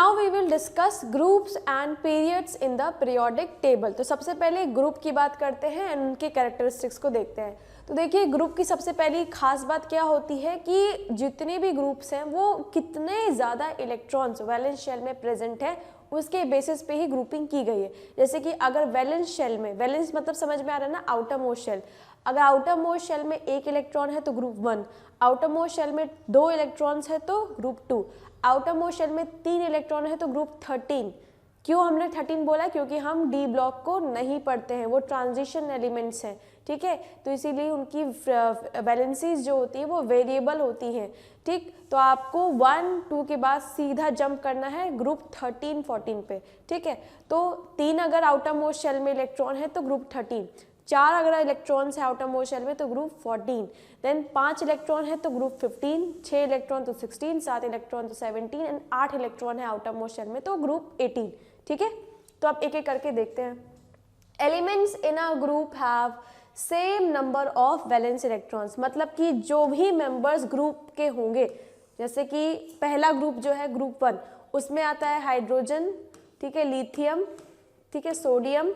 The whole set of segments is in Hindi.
Now we will discuss groups and periods in the periodic table. तो सबसे पहले ग्रुप की बात करते हैं एंड उनके कैरेक्टरिस्टिक्स को देखते हैं। तो देखिए ग्रुप की सबसे पहली खास बात क्या होती है कि जितने भी ग्रुप्स हैं वो कितने ज़्यादा इलेक्ट्रॉन्स वैलेंस शेल में प्रेजेंट है उसके बेसिस पे ही ग्रुपिंग की गई है। जैसे कि अगर वैलेंस शेल में, वैलेंस मतलब समझ में आ रहा है ना, आउटर मोस्ट शेल, अगर आउटर मोस्ट शेल में एक इलेक्ट्रॉन है तो ग्रुप 1, आउटर मोस्ट शेल में 2 इलेक्ट्रॉन्स है तो ग्रुप 2, आउटर मोस्ट शेल में 3 इलेक्ट्रॉन है तो ग्रुप 13। क्यों हमने 13 बोला? क्योंकि हम डी ब्लॉक को नहीं पढ़ते हैं, वो ट्रांजिशन एलिमेंट्स हैं, ठीक है, तो इसीलिए उनकी वैलेंसीज जो होती है वो वेरिएबल होती हैं, ठीक। तो आपको 1, 2 के बाद सीधा जंप करना है ग्रुप 13, 14 पे, ठीक है। तो 3 अगर आउटर मोस्ट शेल में इलेक्ट्रॉन है तो ग्रुप 13, 4 अगर इलेक्ट्रॉन्स है आउटर मोस्ट शेल में तो ग्रुप 14, देन 5 इलेक्ट्रॉन है तो ग्रुप 15, 6 इलेक्ट्रॉन तो 16, 7 इलेक्ट्रॉन तो 17 एंड 8 इलेक्ट्रॉन है आउटर मोस्ट शेल में तो ग्रुप 18, ठीक है। तो अब एक एक करके देखते हैं। Elements in a group have same number of valence electrons, मतलब कि जो भी मेंबर्स ग्रुप के होंगे, जैसे कि पहला ग्रुप जो है ग्रुप 1, उसमें आता है हाइड्रोजन, ठीक है, लिथियम, ठीक है, sodium,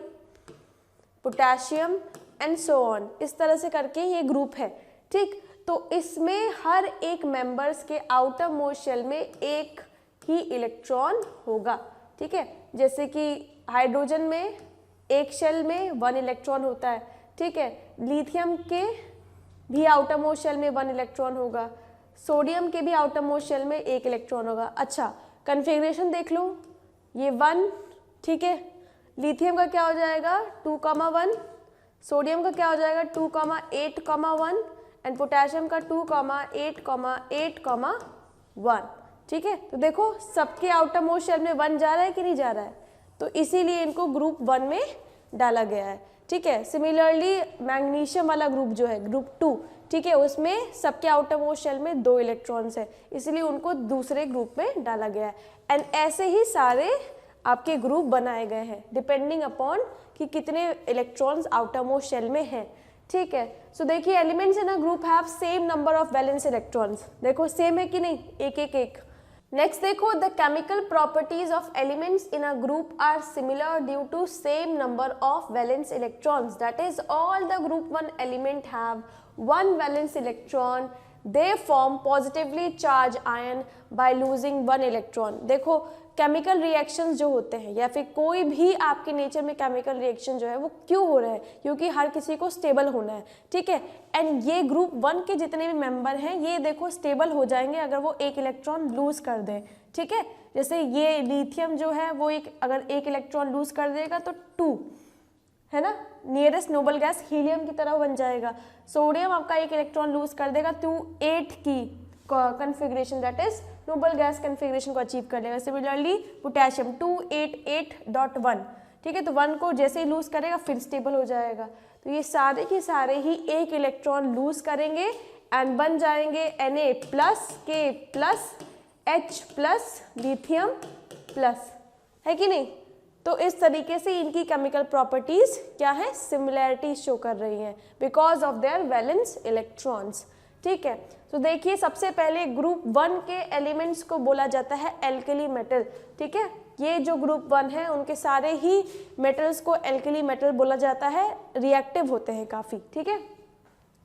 potassium and so on, इस तरह से करके ये ग्रुप है, ठीक। तो इसमें हर एक मेंबर्स के आउटर मोस्ट शेल में एक ही इलेक्ट्रॉन होगा, ठीक है। जैसे कि हाइड्रोजन में एक शेल में 1 इलेक्ट्रॉन होता है, ठीक है, लिथियम के भी आउटर मोस्ट शेल में 1 इलेक्ट्रॉन होगा, सोडियम के भी आउटर मोस्ट शेल में 1 इलेक्ट्रॉन होगा। अच्छा, कन्फिग्रेशन देख लो, ये 1, ठीक है, लिथियम का क्या हो जाएगा 2,1, सोडियम का क्या हो जाएगा 2,8,1 एंड पोटेशियम का 2,8,8,1, ठीक है। तो देखो सबके आउटर मोस्ट शेल में 1 जा रहा है कि नहीं जा रहा है, तो इसीलिए इनको ग्रुप 1 में डाला गया है, ठीक है। सिमिलरली मैग्नीशियम वाला ग्रुप जो है ग्रुप 2, ठीक है, उसमें सबके आउटर मोस्ट शेल में 2 इलेक्ट्रॉन्स है, इसीलिए उनको दूसरे ग्रुप में डाला गया है। एंड ऐसे ही सारे आपके ग्रुप बनाए गए हैं डिपेंडिंग अपॉन कि कितने इलेक्ट्रॉन्स आउटर मोस्ट शेल में हैं, ठीक है। सो देखिए elements in a group have same number of valence electrons, देखो सेम है कि नहीं, एक एक एक। नेक्स्ट देखो, the chemical properties of elements in a group are similar due to same number of valence electrons, that is all the group 1 element have 1 valence electron, they form positively charge ion by losing 1 electron. देखो केमिकल रिएक्शंस जो होते हैं या फिर कोई भी आपके नेचर में केमिकल रिएक्शन जो है वो क्यों हो रहा है, क्योंकि हर किसी को स्टेबल होना है, ठीक है। एंड ये ग्रुप 1 के जितने भी मेंबर हैं ये देखो स्टेबल हो जाएंगे अगर वो 1 इलेक्ट्रॉन लूज कर दें, ठीक है। जैसे ये लिथियम जो है वो अगर 1 इलेक्ट्रॉन लूज कर देगा तो 2 है ना, नियरेस्ट नोबल गैस हीलियम की तरह बन जाएगा। सोडियम आपका 1 इलेक्ट्रॉन लूज कर देगा तो 8 की configuration, that is noble gas configuration को अचीव कर लेगा। सिमिलरली पोटेशियम 288.1, ठीक है, तो 1 को जैसे ही लूज करेगा फिर स्टेबल हो जाएगा। तो ये सारे के सारे ही 1 इलेक्ट्रॉन लूज करेंगे एंड बन जाएंगे Na+K+H+ लिथियम प्लस, है कि नहीं। तो इस तरीके से इनकी केमिकल प्रॉपर्टीज क्या है, सिमिलैरिटी शो कर रही हैं because of their valence electrons, ठीक है। तो देखिए सबसे पहले ग्रुप 1 के एलिमेंट्स को बोला जाता है एल्कली मेटल, ठीक है। ये जो ग्रुप 1 है उनके सारे ही मेटल्स को एल्कली मेटल बोला जाता है, रिएक्टिव होते हैं काफ़ी, ठीक है।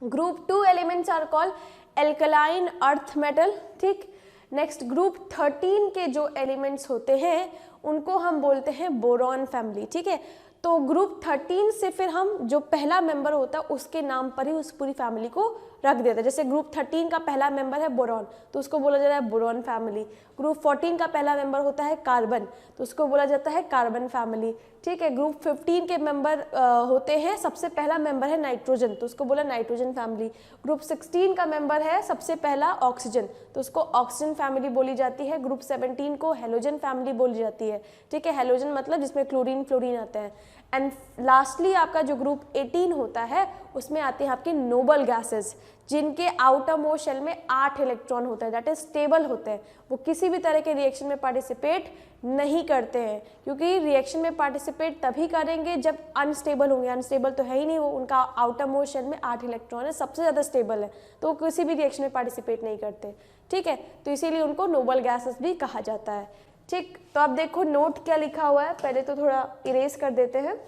Group 2 elements are called alkaline earth metal, ठीक। नेक्स्ट ग्रुप 13 के जो एलिमेंट्स होते हैं उनको हम बोलते हैं बोरॉन फैमिली, ठीक है। तो ग्रुप 13 से फिर हम जो पहला मेंबर होता है उसके नाम पर ही उस पूरी फैमिली को रख देते हैं। जैसे ग्रुप 13 का पहला मेंबर है बोरॉन तो उसको बोला जाता है बोरॉन फैमिली। ग्रुप 14 का पहला मेंबर होता है कार्बन तो उसको बोला जाता है कार्बन फैमिली, ठीक है। ग्रुप 15 के मेंबर होते हैं, सबसे पहला मेंबर है नाइट्रोजन तो उसको बोला नाइट्रोजन फैमिली। ग्रुप 16 का मेंबर है सबसे पहला ऑक्सीजन तो उसको ऑक्सीजन फैमिली बोली जाती है। ग्रुप 17 को हेलोजन फैमिली बोली जाती है, ठीक है। हेलोजन मतलब जिसमें क्लोरीन फ्लोरीन आते हैं। एंड लास्टली आपका जो ग्रुप 18 होता है उसमें आते हैं आपके नोबल गैसेस जिनके आउटर मोस्ट शेल में 8 इलेक्ट्रॉन होता है, दैट इज स्टेबल होते हैं, वो किसी भी तरह के रिएक्शन में पार्टिसिपेट नहीं करते हैं, क्योंकि रिएक्शन में पार्टिसिपेट तभी करेंगे जब अनस्टेबल होंगे। अनस्टेबल तो है ही नहीं वो, उनका आउटर मोस्ट शेल में 8 इलेक्ट्रॉन है, सबसे ज़्यादा स्टेबल है, तो वो किसी भी रिएक्शन में पार्टिसिपेट नहीं करते, ठीक है। तो इसीलिए उनको नोबल गैसेस भी कहा जाता है, ठीक, तो आप देखो नोट क्या लिखा हुआ है, पहले तो थोड़ा इरेज कर देते हैं।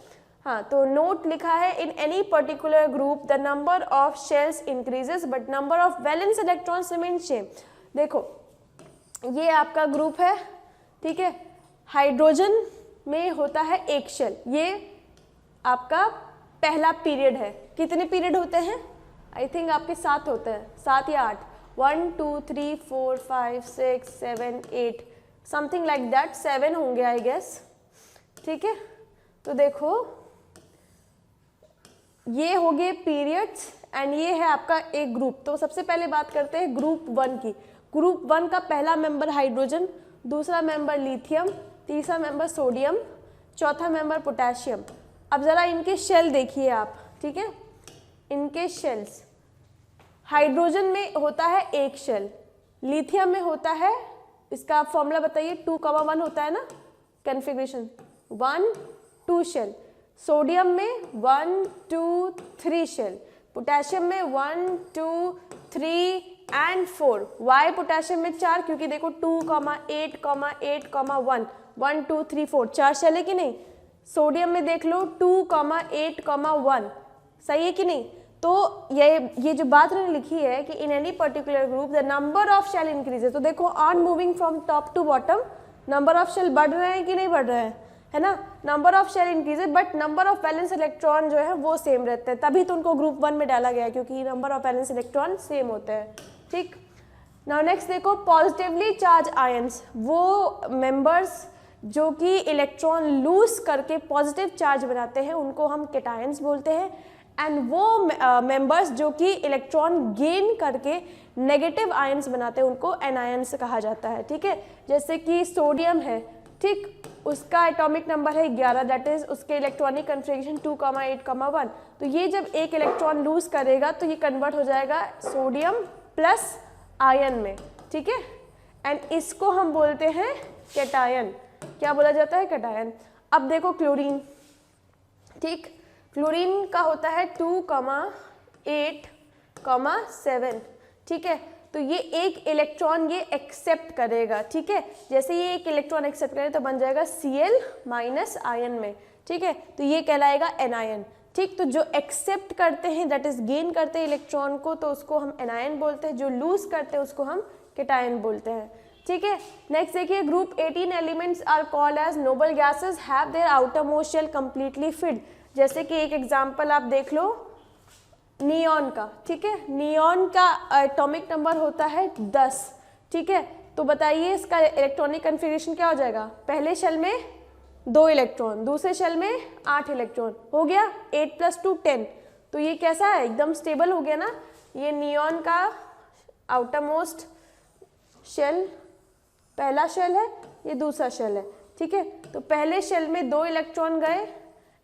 हाँ, तो नोट लिखा है इन any particular group the number of shells increases but number of valence electrons remain same. देखो ये आपका ग्रुप है, ठीक है, हाइड्रोजन में होता है एक शेल, ये आपका पहला पीरियड है। कितने पीरियड होते हैं? आई थिंक आपके 7 होते हैं, 7 या 8, 1 2 3 4 5 6 7 8 समथिंग लाइक दैट, 7 होंगे आई गेस, ठीक है। तो देखो ये हो गए पीरियड्स एंड ये है आपका एक ग्रुप। तो सबसे पहले बात करते हैं ग्रुप 1 की। ग्रुप 1 का पहला मेंबर हाइड्रोजन, दूसरा मेंबर लिथियम, तीसरा मेंबर सोडियम, चौथा मेंबर पोटेशियम। अब ज़रा इनके शेल देखिए आप, ठीक है, इनके शेल्स, हाइड्रोजन में होता है एक शेल, लिथियम में होता है, इसका फॉर्मूला बताइए, 2,1 होता है ना कन्फिग्रेशन, 1 2 शेल, सोडियम में 1 2 3 शेल, पोटेशियम में 1 2 3 एंड 4। वाई पोटेशियम में 4? क्योंकि देखो 2,8,8,1 1 2 3 4 4 शेल है कि नहीं। सोडियम में देख लो 2,8,1, सही है कि नहीं। तो ये जो बात उन्होंने लिखी है कि in any particular group the number of shell increases, तो देखो on moving from top to bottom number of shell बढ़ रहे हैं कि नहीं बढ़ रहे हैं, है ना। Number of shell increases but number of valence electron जो है वो सेम रहते हैं, तभी तो उनको ग्रुप 1 में डाला गया है, क्योंकि number of valence electron same होते हैं, ठीक। नाउ नेक्स्ट देखो पॉजिटिवली चार्ज आयंस, वो मेंबर्स जो कि इलेक्ट्रॉन लूज करके पॉजिटिव चार्ज बनाते हैं उनको हम कैटायंस बोलते हैं, एंड वो मेंबर्स जो कि इलेक्ट्रॉन गेन करके नेगेटिव आयंस बनाते हैं उनको एनायंस कहा जाता है, ठीक है। जैसे कि सोडियम है, ठीक, उसका एटॉमिक नंबर है 11, दैट इज उसके इलेक्ट्रॉनिक कन्फिग्रेशन 2,8,1। तो ये जब एक इलेक्ट्रॉन लूज करेगा तो ये कन्वर्ट हो जाएगा सोडियम प्लस आयन में, ठीक है, एंड इसको हम बोलते हैं कैटायन। क्या बोला जाता है? कैटायन। अब देखो क्लोरीन, ठीक, क्लोरीन का होता है 2,8,7, ठीक है। तो ये एक इलेक्ट्रॉन ये एक्सेप्ट करेगा, ठीक है, जैसे ये एक इलेक्ट्रॉन एक्सेप्ट करे तो बन जाएगा Cl माइनस आयन में, ठीक है, तो ये कहलाएगा एनायन, ठीक। तो जो एक्सेप्ट करते हैं दैट इज गेन करते हैं इलेक्ट्रॉन को तो उसको हम एनायन बोलते हैं, जो लूज करते हैं उसको हम कैटायन बोलते हैं, ठीक है। नेक्स्ट देखिए group 18 elements are called as noble gases have their outer most shell completely filled. जैसे कि एक एग्जांपल आप देख लो नियॉन का, ठीक है, नियॉन का एटॉमिक नंबर होता है 10, ठीक है। तो बताइए इसका इलेक्ट्रॉनिक कन्फिग्रेशन क्या हो जाएगा? पहले शेल में 2 इलेक्ट्रॉन, दूसरे शेल में 8 इलेक्ट्रॉन, हो गया 8 + 2 10। तो ये कैसा है? एकदम स्टेबल हो गया ना। ये नियॉन का आउटर मोस्ट शेल पहला शेल है, ये दूसरा शेल है, ठीक है। तो पहले शेल में 2 इलेक्ट्रॉन गए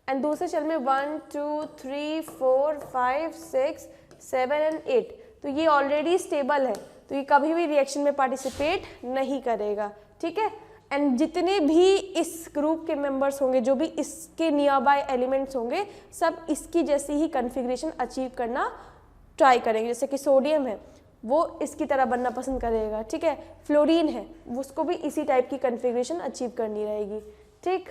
एंड दूसरे शेल में 1 2 3 4 5 6 7 एंड 8। तो ये ऑलरेडी स्टेबल है, तो ये कभी भी रिएक्शन में पार्टिसिपेट नहीं करेगा, ठीक है। एंड जितने भी इस ग्रुप के मेंबर्स होंगे, जो भी इसके नियर बाय एलिमेंट्स होंगे, सब इसकी जैसी ही कन्फिग्रेशन अचीव करना ट्राई करेंगे। जैसे कि सोडियम है वो इसकी तरह बनना पसंद करेगा, ठीक है। फ्लोरीन है उसको भी इसी टाइप की कन्फिग्रेशन अचीव करनी रहेगी, ठीक।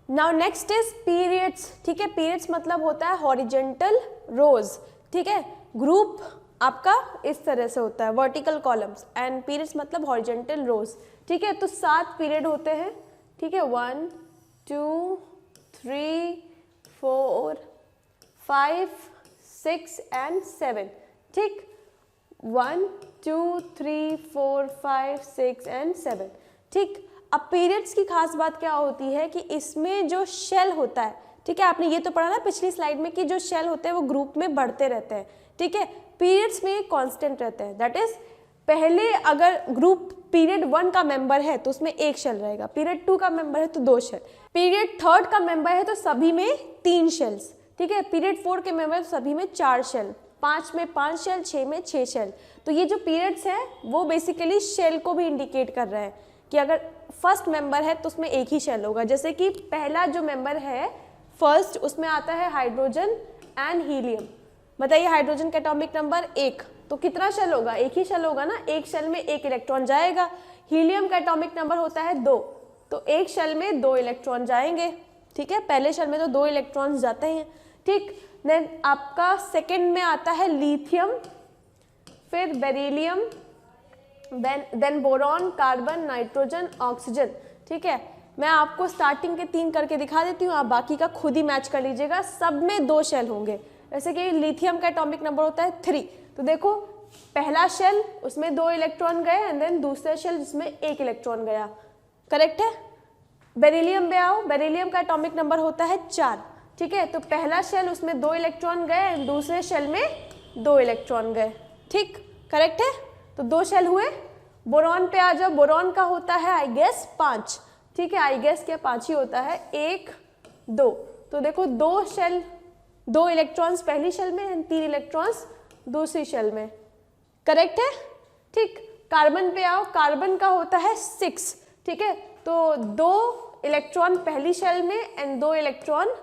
नाउ नेक्स्ट इज पीरियड्स, ठीक है। पीरियड्स मतलब होता है हॉरिजेंटल रोज, ठीक है। ग्रुप आपका इस तरह से होता है वर्टिकल कॉलम्स एंड पीरियड्स मतलब हॉरिजेंटल रोज, ठीक है। तो 7 पीरियड होते हैं, ठीक है, 1 2 3 4 5 6 एंड 7, ठीक, 1 2 3 4 5 6 एंड 7, ठीक। अब पीरियड्स की खास बात क्या होती है कि इसमें जो शेल होता है, ठीक है, आपने ये तो पढ़ा ना पिछली स्लाइड में कि जो शेल होते हैं वो ग्रुप में बढ़ते रहते हैं, ठीक है। पीरियड्स में कांस्टेंट रहते हैं, दैट इज पहले अगर ग्रुप पीरियड 1 का मेंबर है तो उसमें 1 शेल रहेगा, पीरियड 2 का मेंबर है तो 2 शेल, पीरियड 3 का मेंबर है तो सभी में 3 शेल्स, ठीक है, पीरियड 4 के मेंबर तो सभी में 4 शेल, 5 में 5 शेल, 6 में 6 शेल। तो ये जो पीरियड्स हैं वो बेसिकली शेल को भी इंडिकेट कर रहे हैं कि अगर फर्स्ट मेंबर है तो उसमें एक ही शेल होगा। जैसे कि पहला जो मेंबर है फर्स्ट, उसमें आता है हाइड्रोजन एंड हीलियम। बताइए हाइड्रोजन का एटॉमिक नंबर 1, तो कितना शेल होगा, एक ही शेल होगा ना, एक शेल में एक इलेक्ट्रॉन जाएगा। हीलियम का एटॉमिक नंबर होता है 2, तो एक शेल में 2 इलेक्ट्रॉन जाएंगे, ठीक है, पहले शेल में तो 2 इलेक्ट्रॉन्स जाते हैं, ठीक। देन आपका सेकंड में आता है लिथियम, फिर beryllium, then boron, carbon, nitrogen, oxygen, ठीक है। मैं आपको स्टार्टिंग के 3 करके दिखा देती हूँ, आप बाकी का खुद ही मैच कर लीजिएगा। सब में 2 शेल होंगे, जैसे कि लिथियम का एटॉमिक नंबर होता है 3, तो देखो पहला शेल उसमें 2 इलेक्ट्रॉन गए एंड देन दूसरा शेल जिसमें 1 इलेक्ट्रॉन गया, करेक्ट है। बेरिलियम में आओ, बेरिलियम का एटॉमिक नंबर होता है 4, ठीक है, तो पहला शेल उसमें 2 इलेक्ट्रॉन गए एंड दूसरे शेल में 2 इलेक्ट्रॉन गए, ठीक, करेक्ट है, तो 2 शेल हुए। बोरॉन पे आ जाओ, बोरॉन का होता है आई गेस 5, ठीक है, आई गेस क्या 5 ही होता है, 1 2, तो देखो 2 शेल, 2 इलेक्ट्रॉन्स पहली शेल में एंड 3 इलेक्ट्रॉन्स दूसरी शेल में, करेक्ट है, ठीक। कार्बन पे आओ, कार्बन का होता है 6, ठीक है, तो 2 इलेक्ट्रॉन पहली शेल में and 2 electron,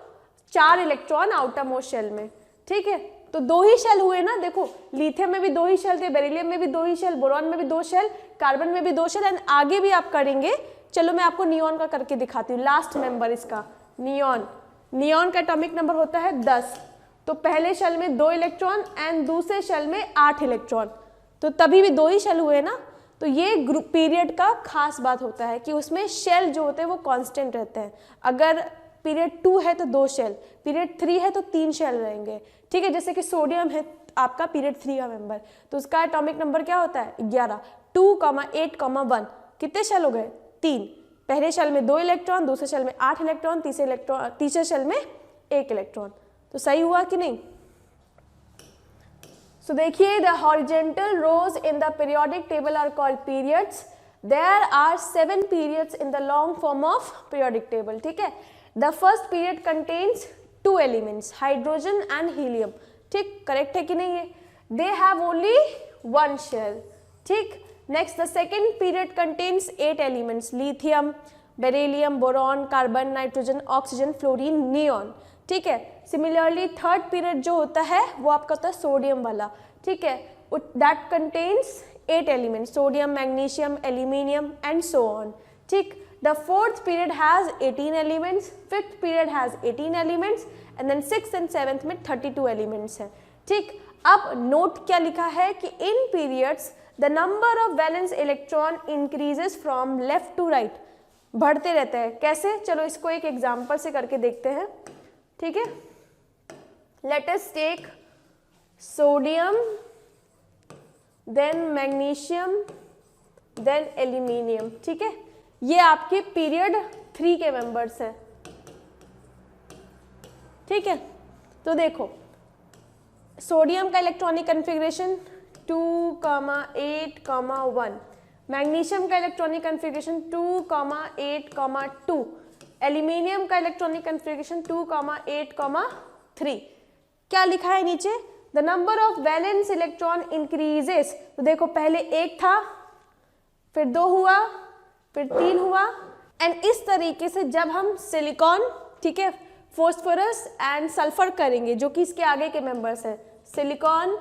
4 electron outer most shell में, ठीक है, तो 2 ही शेल हुए ना। देखो लिथियम में भी 2 ही शेल थे, बेरिलियम में भी 2 ही शेल, बोरॉन में भी 2 शेल, कार्बन में भी 2 शेल एंड आगे भी आप करेंगे। चलो मैं आपको नियॉन का करके दिखाती हूँ, लास्ट मेंबर इसका नियॉन, नियॉन का एटॉमिक नंबर होता है 10, तो पहले शेल में 2 इलेक्ट्रॉन एंड दूसरे शेल में 8 इलेक्ट्रॉन, तो तभी भी 2 ही शेल हुए ना। तो ये ग्रुप पीरियड का खास बात होता है कि उसमें शेल जो होते हैं वो कांस्टेंट रहते हैं। अगर पीरियड 2 है तो 2 शेल, पीरियड 3 है तो 3 शेल रहेंगे, ठीक है। जैसे कि सोडियम है आपका पीरियड 3 का मेंबर, तो उसका एटॉमिक नंबर क्या होता है 11, 2, 8, 1, कितने शेल हो गए 3, पहले शेल में 2 इलेक्ट्रॉन, दूसरे शेल में 8 इलेक्ट्रॉन, तीसरे शेल में 1 इलेक्ट्रॉन, तो सही हुआ कि नहीं। सो देखिए the horizontal rows in the periodic table are called periods, there are 7 periods in the long form of periodic table, ठीक है। The first period contains 2 elements, hydrogen and helium, ठीक, करेक्ट है कि नहीं है, दे हैव ओनली 1 शेल, ठीक। Next the second period contains 8 elements, lithium, beryllium, boron, carbon, nitrogen, oxygen, fluorine, neon, ठीक है। सिमिलरली थर्ड पीरियड जो होता है वो आपका होता है सोडियम वाला, ठीक है, that contains 8 elements, sodium, magnesium, aluminium and so on, ठीक। The fourth period has 18 elements, fifth period has 18 elements and then sixth and seventh में 32 elements है, ठीक। अब नोट क्या लिखा है कि in periods the number of valence electron increases from left to right, बढ़ते रहते हैं, कैसे, चलो इसको एक एग्जाम्पल से करके देखते हैं, ठीक है। Let us take sodium, then magnesium, then aluminium, ठीक है, ये आपके पीरियड 3 के मेंबर्स हैं, ठीक है। तो देखो सोडियम का इलेक्ट्रॉनिक कन्फिग्रेशन 2, 8, 1, मैग्नीशियम का इलेक्ट्रॉनिक कन्फिग्रेशन 2, 8, 2, एल्यूमिनियम का इलेक्ट्रॉनिक कन्फिग्रेशन 2, 8, 3, क्या लिखा है नीचे, the number of valence electron increases, तो देखो पहले 1 था, फिर 2 हुआ, फिर 3 हुआ एंड इस तरीके से जब हम सिलिकॉन, ठीक है, फॉस्फोरस एंड सल्फर करेंगे जो कि इसके आगे के मेंबर्स हैं, सिलिकॉन,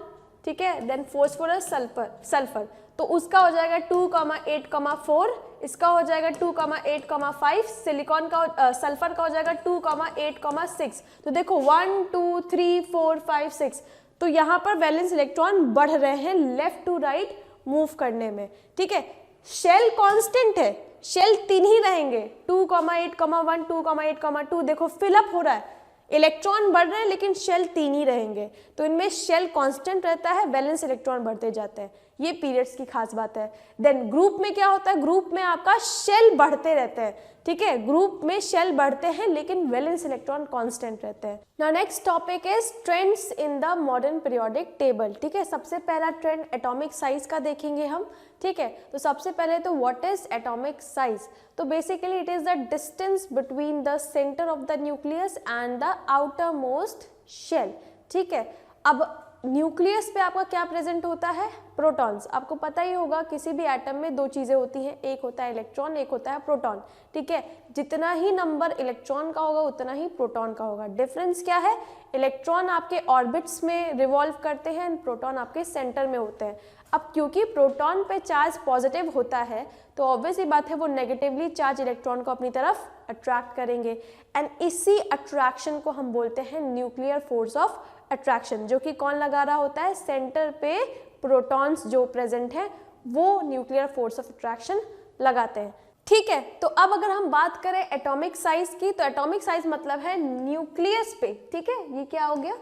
ठीक है, देन फॉस्फोरस, सल्फर, तो उसका हो जाएगा 2, 8, 4, इसका हो जाएगा 2, 8, 5, सिलिकॉन का सल्फर का हो जाएगा 2, 8, 6, तो देखो 1, 2, 3, 4, 5, 6, तो यहाँ पर वैलेंस इलेक्ट्रॉन बढ़ रहे हैं लेफ्ट टू राइट मूव करने में, ठीक है। शेल कांस्टेंट है, शेल 3 ही रहेंगे, 2, 8, 1, 2, 8, 2, देखो फिलअप हो रहा है, इलेक्ट्रॉन बढ़ रहे हैं लेकिन शेल 3 ही रहेंगे, तो इनमें शेल कांस्टेंट रहता है, वैलेंस इलेक्ट्रॉन बढ़ते जाते हैं, ये पीरियड्स की खास बात है। देन ग्रुप में क्या होता है, ग्रुप में आपका शेल बढ़ते रहते हैं, ठीक है, ग्रुप में शेल बढ़ते हैं लेकिन वैलेंस इलेक्ट्रॉन कांस्टेंट रहते हैं। Now next topic is trends in the modern periodic table, ठीक है। सबसे पहला ट्रेंड एटॉमिक साइज का देखेंगे हम, ठीक है। तो सबसे पहले तो व्हाट इज एटॉमिक साइज, तो basically it is the distance between the centre of the nucleus and the outer most shell, ठीक है। अब न्यूक्लियस पे आपका क्या प्रेजेंट होता है, प्रोटॉन्स। आपको पता ही होगा किसी भी एटम में दो चीज़ें होती हैं, एक होता है इलेक्ट्रॉन, एक होता है प्रोटॉन, ठीक है। जितना ही नंबर इलेक्ट्रॉन का होगा उतना ही प्रोटॉन का होगा। डिफरेंस क्या है, इलेक्ट्रॉन आपके ऑर्बिट्स में रिवॉल्व करते हैं एंड प्रोटॉन आपके सेंटर में होते हैं। अब क्योंकि प्रोटॉन पे चार्ज पॉजिटिव होता है तो ऑब्वियस ही बात है वो नेगेटिवली चार्ज इलेक्ट्रॉन को अपनी तरफ अट्रैक्ट करेंगे एंड इसी अट्रैक्शन को हम बोलते हैं न्यूक्लियर फोर्स ऑफ अट्रैक्शन, जो कि कौन लगा रहा होता है, सेंटर पे प्रोटॉन्स जो प्रेजेंट हैं वो न्यूक्लियर फोर्स ऑफ अट्रैक्शन लगाते हैं, ठीक है। तो अब अगर हम बात करें एटॉमिक साइज की, तो एटॉमिक साइज मतलब है न्यूक्लियस पे, ठीक है। ये क्या हो गया,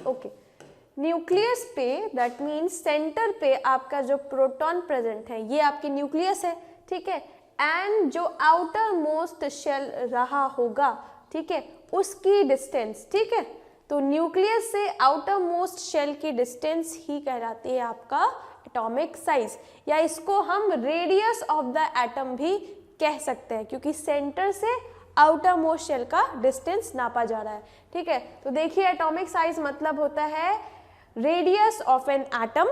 ओके, न्यूक्लियस पे दैट मीन्स सेंटर पे आपका जो प्रोटॉन प्रेजेंट है ये आपकी न्यूक्लियस है, ठीक है। एंड जो आउटर मोस्ट शेल रहा होगा, ठीक है, उसकी डिस्टेंस, ठीक है। तो न्यूक्लियस से आउटर मोस्ट शेल की डिस्टेंस ही कहलाती है आपका एटॉमिक साइज, या इसको हम रेडियस ऑफ द एटम भी कह सकते हैं क्योंकि सेंटर से आउटर मोस्ट शेल का डिस्टेंस नापा जा रहा है, ठीक है। तो देखिए एटॉमिक साइज मतलब होता है radius of an atom,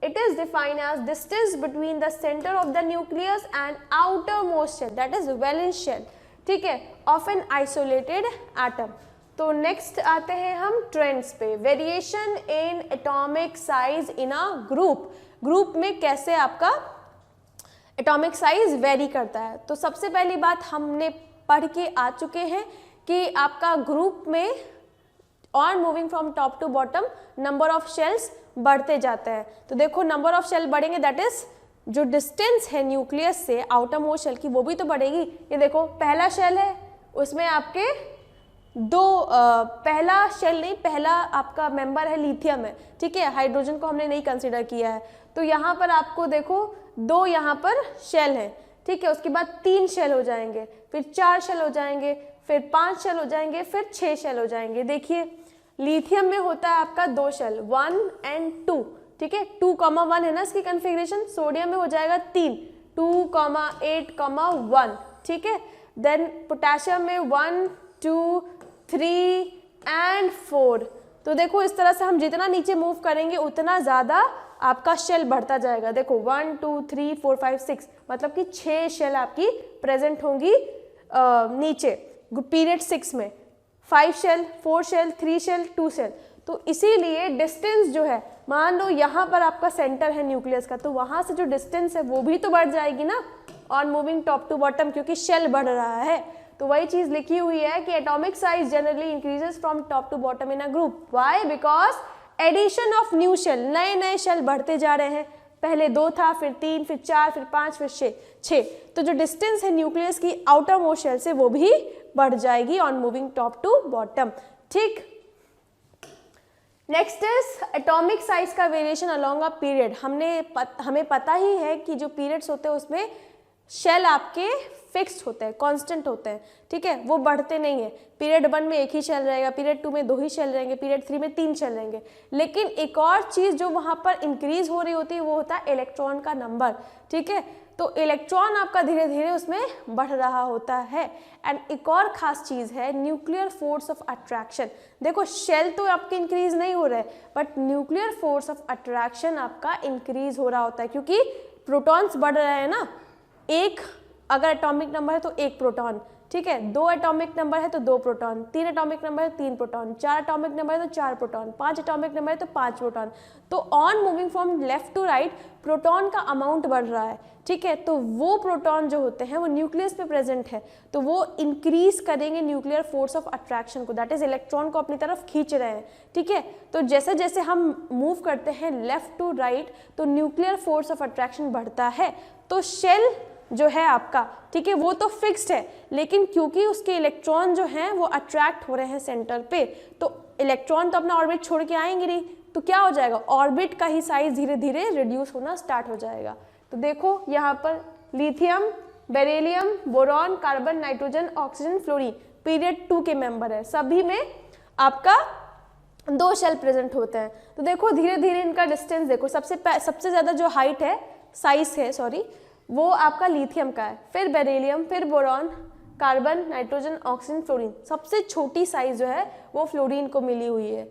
it is defined as distance between the center of the nucleus and outermost shell, that is valence shell, ठीक है, of an isolated atom। तो नेक्स्ट आते हैं हम ट्रेंड्स पे, variation in atomic size in a group, group में कैसे आपका एटॉमिक साइज वेरी करता है। तो सबसे पहली बात हमने पढ़ के आ चुके हैं कि आपका ग्रुप में on moving from top to bottom number of shells बढ़ते जाते हैं। तो देखो नंबर ऑफ शेल बढ़ेंगे दैट इज जो डिस्टेंस है न्यूक्लियस से आउटर मोस्ट शेल की वो भी तो बढ़ेगी। ये देखो पहला शेल है उसमें आपके पहला शेल नहीं, पहला आपका मेंबर है लिथियम है, ठीक है, हाइड्रोजन को हमने नहीं कंसीडर किया है। तो यहाँ पर आपको देखो 2 यहाँ पर शेल है, ठीक है, उसके बाद 3 शेल हो जाएंगे, फिर 4 शेल हो जाएंगे, फिर 5 शेल हो जाएंगे, फिर 6 शेल हो जाएंगे। देखिए लिथियम में होता है आपका 2 शेल 1 and 2, ठीक है, 2,1 है ना इसकी कन्फिग्रेशन। सोडियम में हो जाएगा 3 2,8,1, ठीक है। देन पोटेशियम में 1 2 3 and 4। तो देखो इस तरह से हम जितना नीचे मूव करेंगे उतना ज़्यादा आपका शेल बढ़ता जाएगा। देखो 1 2 3 4 5 6 मतलब कि 6 शेल आपकी प्रेजेंट होंगी नीचे पीरियड 6 में, 5 शेल 4 शेल 3 शेल 2 शेल। तो इसीलिए डिस्टेंस जो है, मान लो यहाँ पर आपका सेंटर है न्यूक्लियस का, तो वहाँ से जो डिस्टेंस है वो भी तो बढ़ जाएगी ना on moving top to bottom, क्योंकि शेल बढ़ रहा है। तो वही चीज़ लिखी हुई है कि atomic size generally increases from top to bottom in a group. Why? Because addition of new shell, नए नए शेल बढ़ते जा रहे हैं। पहले 2 था, फिर 3, फिर 4, फिर 5, फिर 6। तो जो डिस्टेंस है न्यूक्लियस की आउटर मोस्ट शेल से वो भी बढ़ जाएगी on moving top to bottom, ठीक। नेक्स्ट इज एटॉमिक साइज का वेरिएशन अलोंग अ पीरियड। हमें पता ही है कि जो पीरियड्स होते हैं उसमें शेल आपके फिक्स्ड होते हैं, कांस्टेंट होते हैं, ठीक है, वो बढ़ते नहीं है। पीरियड 1 में 1 ही शेल रहेगा, पीरियड 2 में 2 ही शेल रहेंगे, पीरियड 3 में 3 शेल रहेंगे। लेकिन एक और चीज़ जो वहाँ पर इंक्रीज हो रही होती है वो होता है इलेक्ट्रॉन का नंबर, ठीक है। तो इलेक्ट्रॉन आपका धीरे धीरे उसमें बढ़ रहा होता है। एंड एक और खास चीज़ है न्यूक्लियर फोर्स ऑफ अट्रैक्शन। देखो शेल तो आपके इंक्रीज नहीं हो रहा है but nuclear force of attraction आपका इंक्रीज हो रहा होता है, क्योंकि प्रोटॉन्स बढ़ रहे हैं ना। एक अगर एटॉमिक नंबर है तो 1 प्रोटॉन, ठीक है, 2 एटॉमिक नंबर है तो 2 प्रोटॉन, 3 एटॉमिक नंबर है तो 3 प्रोटॉन, 4 एटॉमिक नंबर है तो 4 प्रोटॉन, 5 एटॉमिक नंबर है तो 5 प्रोटॉन। तो on moving from left to right proton का अमाउंट बढ़ रहा है, ठीक है। तो वो प्रोटॉन जो होते हैं वो न्यूक्लियस पे प्रेजेंट है तो वो इंक्रीज करेंगे न्यूक्लियर फोर्स ऑफ अट्रैक्शन को, दैट इज इलेक्ट्रॉन को अपनी तरफ खींच रहे हैं, ठीक है। तो जैसे जैसे हम मूव करते हैं लेफ्ट टू राइट तो न्यूक्लियर फोर्स ऑफ अट्रैक्शन बढ़ता है। तो शेल जो है आपका, ठीक है, वो तो फिक्स्ड है, लेकिन क्योंकि उसके इलेक्ट्रॉन जो हैं वो अट्रैक्ट हो रहे हैं सेंटर पे, तो इलेक्ट्रॉन तो अपना ऑर्बिट छोड़ के आएंगे नहीं, तो क्या हो जाएगा, ऑर्बिट का ही साइज धीरे धीरे रिड्यूस होना स्टार्ट हो जाएगा। तो देखो यहाँ पर lithium, beryllium, boron, carbon, nitrogen, oxygen, fluorine period 2 के मेंबर है, सभी में आपका 2 शेल प्रेजेंट होते हैं। तो देखो धीरे धीरे इनका डिस्टेंस देखो, सबसे ज़्यादा जो हाइट है, साइज है सॉरी, वो आपका लिथियम का है, फिर बेरिलियम, फिर boron, carbon, nitrogen, oxygen, fluorine. सबसे छोटी साइज जो है वो फ्लोरीन को मिली हुई है।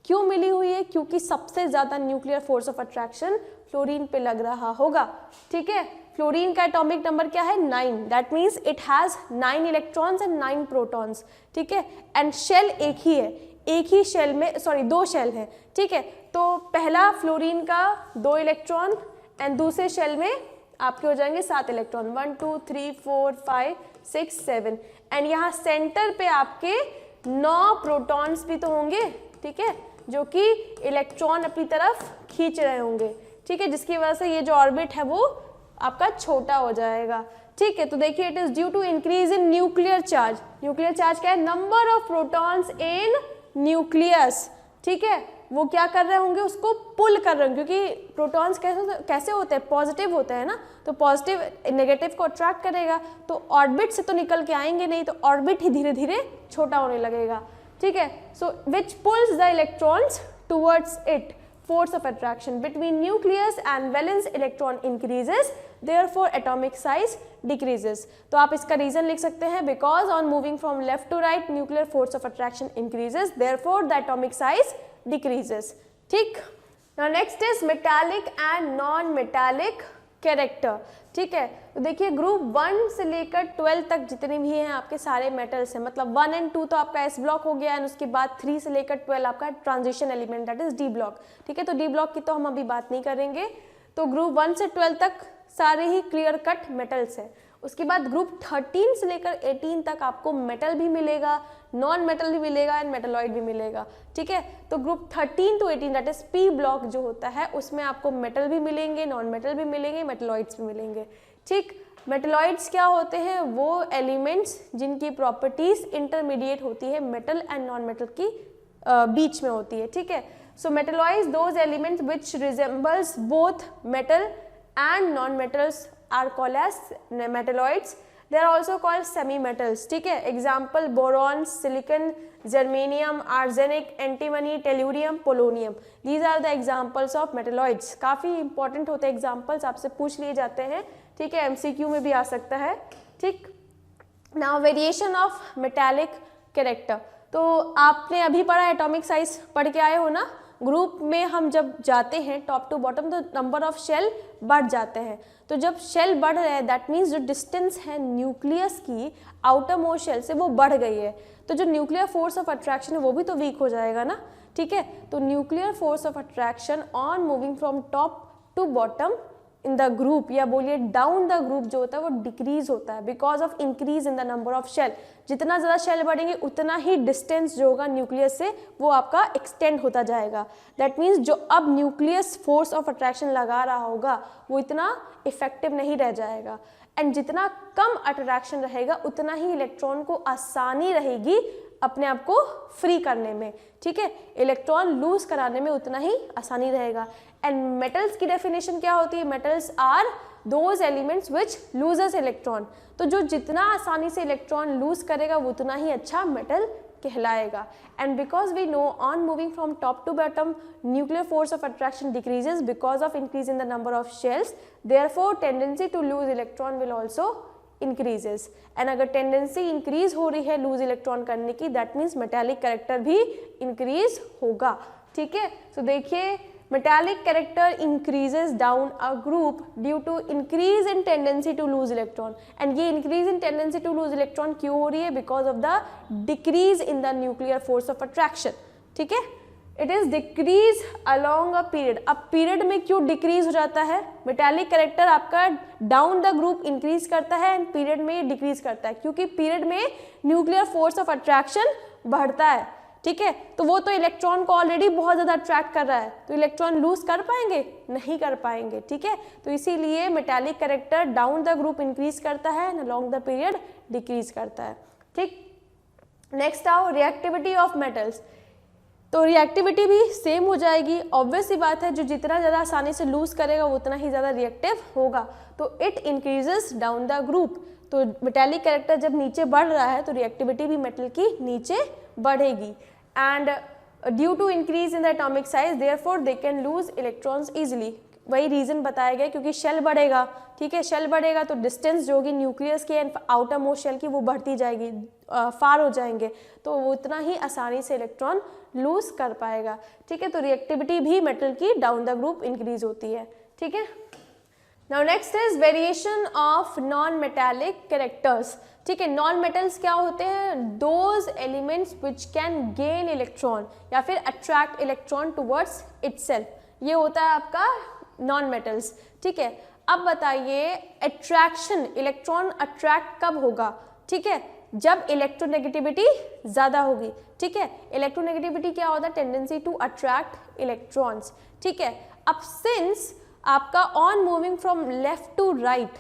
क्यों मिली हुई है? क्योंकि सबसे ज़्यादा nuclear force of attraction fluorine पे लग रहा होगा, ठीक है। फ्लोरीन का एटॉमिक नंबर क्या है? 9, that means it has 9 electrons and 9 protons, ठीक है। एंड शेल एक ही है, एक ही शेल में, सॉरी 2 शेल हैं, ठीक है। तो पहला फ्लोरीन का 2 इलेक्ट्रॉन एंड दूसरे शेल में आपके हो जाएंगे 7 इलेक्ट्रॉन, 1 2 3 4 5 6 7, एंड यहाँ सेंटर पे आपके 9 प्रोटॉन्स भी तो होंगे, ठीक है, जो कि इलेक्ट्रॉन अपनी तरफ खींच रहे होंगे, ठीक है, जिसकी वजह से ये जो ऑर्बिट है वो आपका छोटा हो जाएगा, ठीक है। तो देखिए it is due to increase in nuclear charge. Nuclear charge क्या है? Number of protons in nucleus, ठीक है। वो क्या कर रहे होंगे? उसको पुल कर रहे होंगे, क्योंकि प्रोटॉन्स कैसे होते हैं? पॉजिटिव होते हैं ना, तो पॉजिटिव नेगेटिव को अट्रैक्ट करेगा, तो ऑर्बिट से तो निकल के आएंगे नहीं, तो ऑर्बिट ही धीरे धीरे छोटा होने लगेगा, ठीक है। So which pulls the electrons towards it, force of attraction between nucleus and valence electron increases, therefore atomic size decreases। तो आप इसका रीजन लिख सकते हैं, because on moving from left to right nuclear force of attraction increases, therefore the atomic size decreases, ठीक। Now next is metallic and non-metallic character, ठीक है। तो देखिए ग्रुप 1 से लेकर 12 तक जितने भी हैं आपके सारे मेटल्स हैं, मतलब 1 and 2 तो आपका एस ब्लॉक हो गया, एंड उसके बाद 3 से लेकर 12 आपका transition element that is D block, ठीक है। तो डी ब्लॉक की तो हम अभी बात नहीं करेंगे। तो ग्रुप 1 से 12 तक सारे ही क्लियर कट मेटल्स हैं। उसके बाद ग्रुप 13 से लेकर 18 तक आपको मेटल भी मिलेगा, नॉन मेटल भी मिलेगा एंड मेटलॉइड भी मिलेगा, ठीक है। तो group 13 to 18 that is P block जो होता है उसमें आपको मेटल भी मिलेंगे, नॉन मेटल भी मिलेंगे, मेटलॉइड्स भी मिलेंगे, ठीक। मेटलॉइड्स क्या होते हैं? वो एलिमेंट्स जिनकी प्रॉपर्टीज इंटरमीडिएट होती है मेटल एंड नॉन मेटल की बीच में होती है, ठीक है। So metalloids those elements which resembles both metal and non metals are called as metalloids. They are also called semi metals, ठीक है। Example boron, silicon, germanium, arsenic, antimony, tellurium, polonium, these are the examples of metalloids. काफ़ी इंपॉर्टेंट होते हैं एग्जाम्पल्स, आपसे पूछ लिए जाते हैं, ठीक है, एमसीक्यू में भी आ सकता है, ठीक। Now variation of metallic character, तो आपने अभी पढ़ा एटॉमिक साइज पढ़ के आए हो ना। ग्रुप में हम जब जाते हैं टॉप टू बॉटम तो नंबर ऑफ शेल बढ़ जाते हैं, तो जब शेल बढ़ रहे हैं दैट मीन्स जो डिस्टेंस है न्यूक्लियस की आउटर मोस्ट शेल से वो बढ़ गई है, तो जो न्यूक्लियर फोर्स ऑफ अट्रैक्शन है वो भी तो वीक हो जाएगा ना, ठीक है। तो nuclear force of attraction on moving from top to bottom in the group, या बोलिए डाउन द ग्रुप जो होता है वो डिक्रीज होता है because of increase in the number of shell. जितना ज़्यादा शेल बढ़ेंगे उतना ही डिस्टेंस जो होगा न्यूक्लियस से वो आपका एक्सटेंड होता जाएगा। दैट मीन्स जो अब न्यूक्लियस फोर्स ऑफ अट्रैक्शन लगा रहा होगा वो इतना इफेक्टिव नहीं रह जाएगा, एंड जितना कम अट्रैक्शन रहेगा उतना ही इलेक्ट्रॉन को आसानी रहेगी अपने आप को फ्री करने में, ठीक है। इलेक्ट्रॉन लूज कराने में उतना ही आसानी रहेगा। एंड मेटल्स की डेफिनेशन क्या होती है? Metals are those elements which losers electron, तो जो जितना आसानी से इलेक्ट्रॉन लूज करेगा वो उतना ही अच्छा मेटल कहलाएगा। And because we know on moving from top to bottom nuclear force of attraction decreases because of increase in the number of shells, therefore tendency to lose electron will also increases. And अगर टेंडेंसी इंक्रीज हो रही है लूज इलेक्ट्रॉन करने की दैट मीन्स मेटालिक कैरेक्टर भी इंक्रीज होगा, ठीक है। तो देखिए metallic character increases down a group due to increase in tendency to lose electron, and ये increase in tendency to lose electron क्यों हो रही है? because of the decrease in the nuclear force of attraction, ठीक है। it is decrease along a period। अब period में क्यों decrease हो जाता है? metallic character आपका down the group increase करता है and period में decrease करता है, क्योंकि period में nuclear force of attraction बढ़ता है, ठीक है। तो वो तो इलेक्ट्रॉन को ऑलरेडी बहुत ज़्यादा अट्रैक्ट कर रहा है, तो इलेक्ट्रॉन लूज कर पाएंगे? नहीं कर पाएंगे, ठीक है। तो इसीलिए metallic character down the group increase करता है and along the period decrease करता है, ठीक। नेक्स्ट आओ रिएक्टिविटी ऑफ मेटल्स। तो रिएक्टिविटी भी सेम हो जाएगी, ऑब्वियस सी बात है, जो जितना ज़्यादा आसानी से लूज करेगा वो उतना ही ज़्यादा रिएक्टिव होगा, तो it increases down the group. तो मेटालिक कैरेक्टर जब नीचे बढ़ रहा है तो रिएक्टिविटी भी मेटल की नीचे बढ़ेगी। And due to increase in the atomic size therefore they can lose electrons easily. वही रीज़न बताया गया क्योंकि शेल बढ़ेगा, ठीक है, शेल बढ़ेगा तो डिस्टेंस जो होगी न्यूक्लियस की एंड आउटर मोस्ट शेल की वो बढ़ती जाएगी, फार हो जाएंगे, तो वो उतना ही आसानी से इलेक्ट्रॉन लूज कर पाएगा, ठीक है। तो रिएक्टिविटी भी मेटल की डाउन द ग्रुप इंक्रीज होती है, ठीक है। Now next is variation of non metallic characters, ठीक है। नॉन मेटल्स क्या होते हैं? Those elements which can gain electron या फिर अट्रैक्ट इलेक्ट्रॉन टुवर्ड्स इटसेल्फ, ये होता है आपका नॉन मेटल्स, ठीक है। अब बताइए अट्रैक्शन, इलेक्ट्रॉन अट्रैक्ट कब होगा? ठीक है, जब इलेक्ट्रोनेगेटिविटी ज़्यादा होगी, ठीक है। इलेक्ट्रोनेगेटिविटी क्या होता है? टेंडेंसी टू अट्रैक्ट इलेक्ट्रॉन्स, ठीक है। अब सिंस आपका on moving from left to right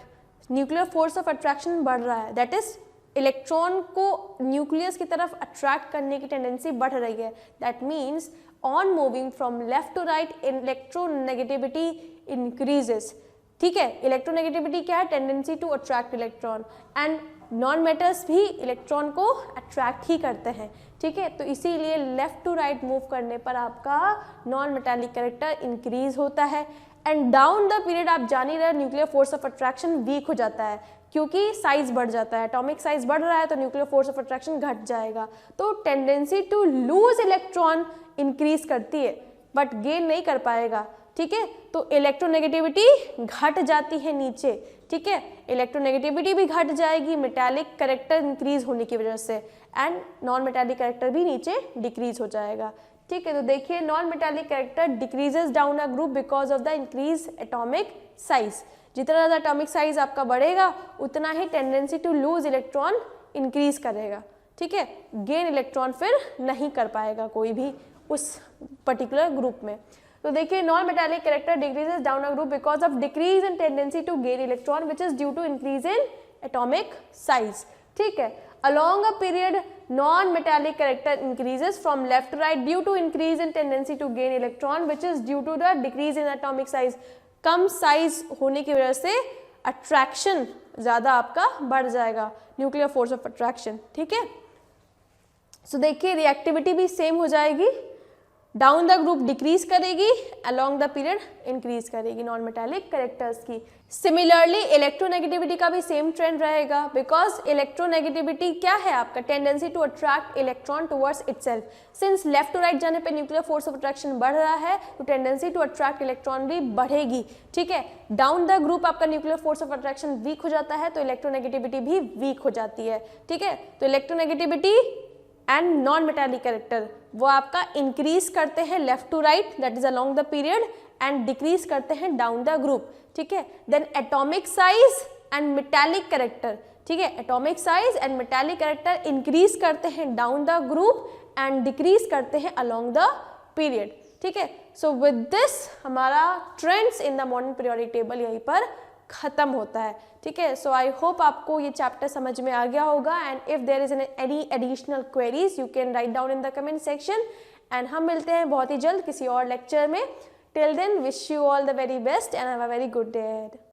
nuclear force of attraction बढ़ रहा है, दैट इज इलेक्ट्रॉन को न्यूक्लियस की तरफ अट्रैक्ट करने की टेंडेंसी बढ़ रही है, that means on moving from left to right electronegativity increases, ठीक है। इलेक्ट्रोनेगेटिविटी क्या है? Tendency to attract electron, and non metals भी इलेक्ट्रॉन को अट्रैक्ट ही करते हैं, ठीक है। तो इसीलिए लेफ्ट टू राइट मूव करने पर आपका नॉन मेटालिक कैरेक्टर इंक्रीज होता है, एंड डाउन द पीरियड आप जान ही रहे nuclear force of attraction weak हो जाता है क्योंकि साइज बढ़ जाता है, एटॉमिक साइज बढ़ रहा है तो न्यूक्लियर फोर्स ऑफ अट्रैक्शन घट जाएगा, तो tendency to lose electron increase करती है बट गेन नहीं कर पाएगा, ठीक है। तो इलेक्ट्रोनेगेटिविटी घट जाती है नीचे, ठीक है, इलेक्ट्रोनेगेटिविटी भी घट जाएगी मेटालिक कैरेक्टर इंक्रीज होने की वजह से, एंड नॉन मेटालिक कैरेक्टर भी नीचे डिक्रीज हो जाएगा, ठीक है। तो देखिए non metallic character decreases down a group because of the increase atomic size, जितना ज़्यादा एटॉमिक साइज आपका बढ़ेगा उतना ही tendency to lose electron increase करेगा, ठीक है। गेन इलेक्ट्रॉन फिर नहीं कर पाएगा कोई भी उस पर्टिकुलर ग्रुप में। तो देखिए non metallic character decreases down a group because of decrease in tendency to gain electron which is due to increase in atomic size, ठीक है। Along a period, non-metallic character increases from left to right due to increase in tendency to gain electron, which is due to the decrease in atomic size. Come size होने की वजह से अट्रैक्शन ज़्यादा आपका बढ़ जाएगा, न्यूक्लियर फोर्स ऑफ अट्रैक्शन, ठीक है। सो देखिए रिएक्टिविटी भी सेम हो जाएगी, डाउन द ग्रुप डिक्रीज करेगी, अलोंग द पीरियड इंक्रीज करेगी नॉन मेटालिक कैरेक्टर्स की। सिमिलरली इलेक्ट्रोनेगेटिविटी का भी सेम ट्रेंड रहेगा बिकॉज इलेक्ट्रोनेगेटिविटी क्या है आपका? Tendency to attract electron towards itself, since left to right जाने पे न्यूक्लियर फोर्स ऑफ अट्रैक्शन बढ़ रहा है तो टेंडेंसी टू अट्रैक्ट इलेक्ट्रॉन भी बढ़ेगी, ठीक है। डाउन द ग्रुप आपका nuclear force of attraction weak हो जाता है तो इलेक्ट्रोनेगेटिविटी भी वीक हो जाती है, ठीक है। तो electronegativity and non metallic character वो आपका इंक्रीज करते हैं left to right that is along the period and decrease करते हैं डाउन द ग्रुप, ठीक है। Then atomic size and metallic character, ठीक है, atomic size and metallic character increase करते हैं down the group and decrease करते हैं अलोंग द पीरियड, ठीक है। सो विद दिस हमारा trends in the modern periodic table यहीं पर खत्म होता है, ठीक है। सो आई होप आपको ये चैप्टर समझ में आ गया होगा, and if there is any additional queries you can write down in the comment section, and हम मिलते हैं बहुत ही जल्द किसी और लेक्चर में। Till then wish you all the very best and have a very good day ahead.